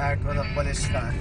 Narco ng polis na.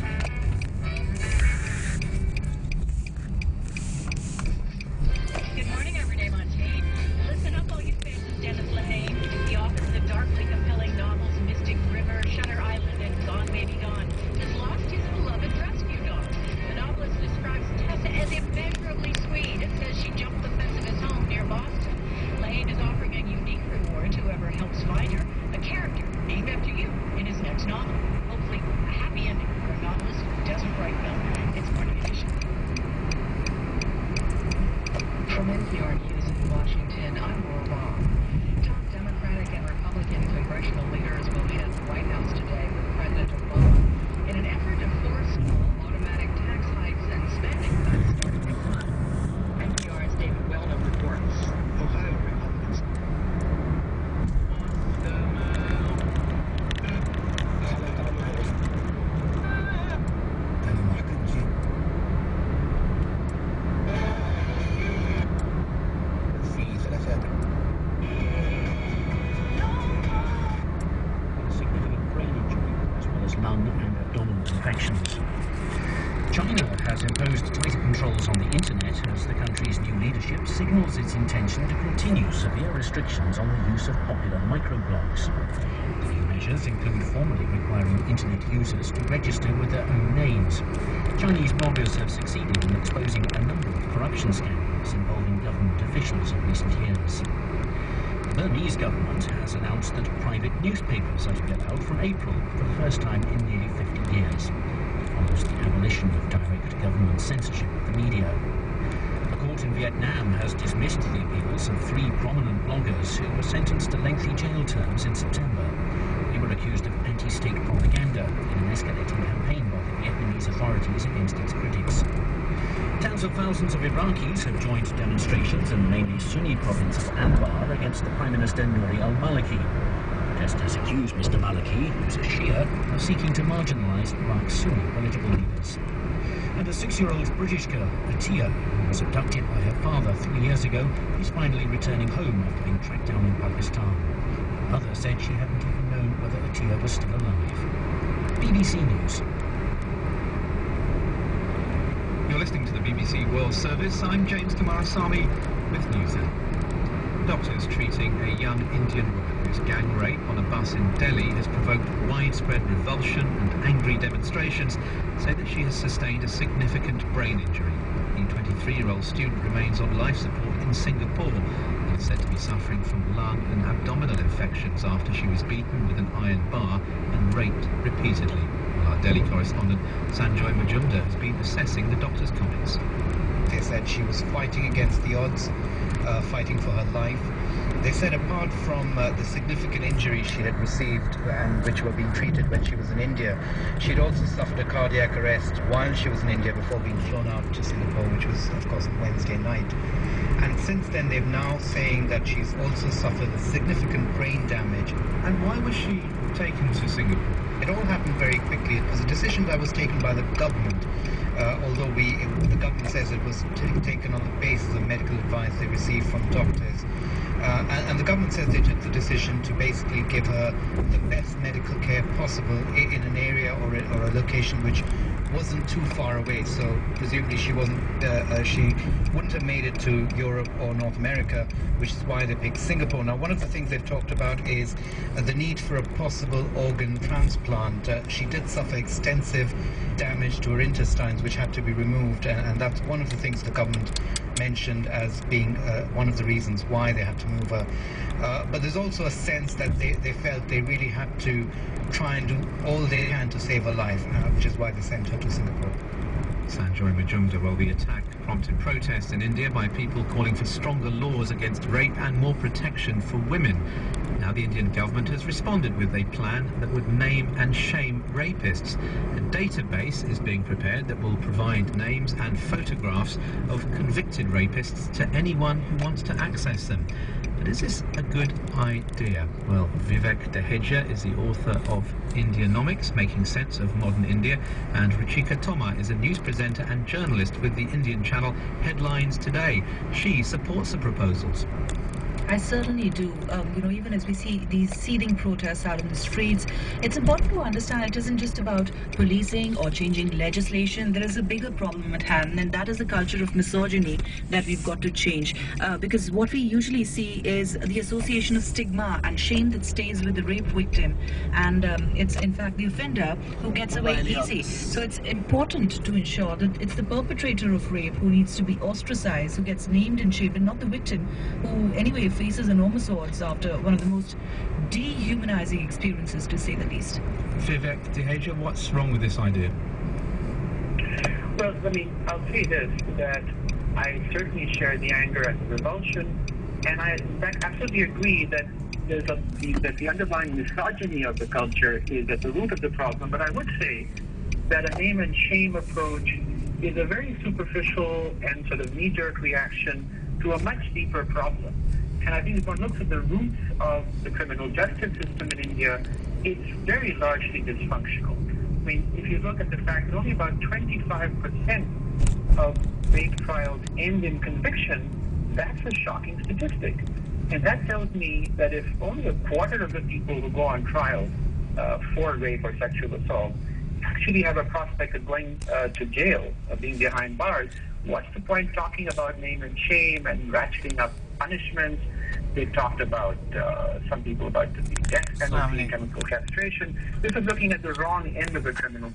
Good morning, Everyday Montaigne. Listen up, all you fans of Dennis Lehane, the author of the darkly compelling novels Mystic River, Shutter Island, and Gone Baby Gone, has lost his beloved rescue dog. The novelist describes Tessa as immeasurably sweet and says she jumped the fence of his home near Boston. Lehane is offering a unique reward to whoever helps find her, a character named after you in his next novel. Hopefully, a happy ending for a novelist who doesn't write film. It's Morning Edition. From NPR News in Washington, I'm Laura Baum. Top Democratic and Republican congressional leaders will head the White House today with President Obama in an effort to forestall automatic tax hikes and spending cuts starting next month. NPR's David Welner reports. Ohio Republicans. Lung and abdominal infections. China has imposed tighter controls on the internet as the country's new leadership signals its intention to continue severe restrictions on the use of popular microblogs. The new measures include formally requiring internet users to register with their own names. Chinese bloggers have succeeded in exposing a number of corruption scandals involving government officials in recent years. The Burmese government has announced that private newspapers are to be allowed from April for the first time in nearly 50 years. It follows the abolition of direct government censorship of the media. A court in Vietnam has dismissed the appeals of 3 prominent bloggers who were sentenced to lengthy jail terms in September. They were accused of anti-state propaganda in an escalating campaign by the Vietnamese authorities against its critics. Tens of thousands of Iraqis have joined demonstrations in the mainly Sunni province of Anbar against the Prime Minister Nouri al-Maliki. Protesters accuse Mr. Maliki, who's a Shia, of seeking to marginalise Iraq's Sunni political leaders. And a 6-year-old British girl, Atiya, who was abducted by her father 3 years ago, is finally returning home after being tracked down in Pakistan. Her mother said she hadn't even known whether Atiya was still alive. BBC News. You're listening to the BBC World Service. I'm James Kumarasamy with News Now. Doctors treating a young Indian woman whose gang rape on a bus in Delhi has provoked widespread revulsion and angry demonstrations say that she has sustained a significant brain injury. The 23-year-old student remains on life support in Singapore and is said to be suffering from lung and abdominal infections after she was beaten with an iron bar and raped repeatedly. Our Delhi correspondent Sanjoy Majumdar has been assessing the doctor's comments. They said she was fighting against the odds, fighting for her life. They said apart from the significant injuries she had received and which were being treated when she was in India, she had also suffered a cardiac arrest while she was in India before being flown out to Singapore, which was, of course, on Wednesday night. And since then, they've now saying that she's also suffered significant brain damage. And why was she taken to Singapore? It all happened very quickly. It was a decision that was taken by the government, although the government says it was taken on the basis of medical advice they received from doctors. And the government says they took the decision to basically give her the best medical care possible in an area or a location which wasn't too far away, so presumably she wouldn't have made it to Europe or North America, which is why they picked Singapore. Now, one of the things they've talked about is the need for a possible organ transplant. She did suffer extensive damage to her intestines, which had to be removed, and that's one of the things the government mentioned as being one of the reasons why they had to move her. But there's also a sense that they felt they really had to try and do all they can to save her life, which is why they sent her to Singapore. Sanjoy Majumdar. Well, the attack prompted protests in India by people calling for stronger laws against rape and more protection for women. Now the Indian government has responded with a plan that would name and shame rapists. A database is being prepared that will provide names and photographs of convicted rapists to anyone who wants to access them. But is this a good idea? Well, Vivek Deheja is the author of Indianomics, Making Sense of Modern India, and Ruchika Toma is a news presenter and journalist with the Indian channel Headlines Today. She supports the proposals. I certainly do. Even as we see these seething protests out in the streets, it's important to understand it isn't just about policing or changing legislation. There is a bigger problem at hand, and that is the culture of misogyny that we've got to change. Because what we usually see is the association of stigma and shame that stays with the rape victim, and it's in fact the offender who gets away easy. So it's important to ensure that it's the perpetrator of rape who needs to be ostracized, who gets named and shamed, and not the victim, who anyway faces enormous odds after one of the most dehumanizing experiences, to say the least. Vivek Deheja, what's wrong with this idea? Well, I'll say this, that I certainly share the anger and the revulsion, and I, in fact, absolutely agree that that the underlying misogyny of the culture is at the root of the problem. But I would say that a name and shame approach is a very superficial and sort of knee-jerk reaction to a much deeper problem. And I think if one looks at the roots of the criminal justice system in India, it's very largely dysfunctional. If you look at the fact that only about 25% of rape trials end in conviction, that's a shocking statistic. And that tells me that if only a quarter of the people who go on trial for rape or sexual assault actually have a prospect of going to jail, of being behind bars, what's the point talking about name and shame and ratcheting up punishments? They've talked about, some people, about the death penalty, chemical castration. This is looking at the wrong end of the criminal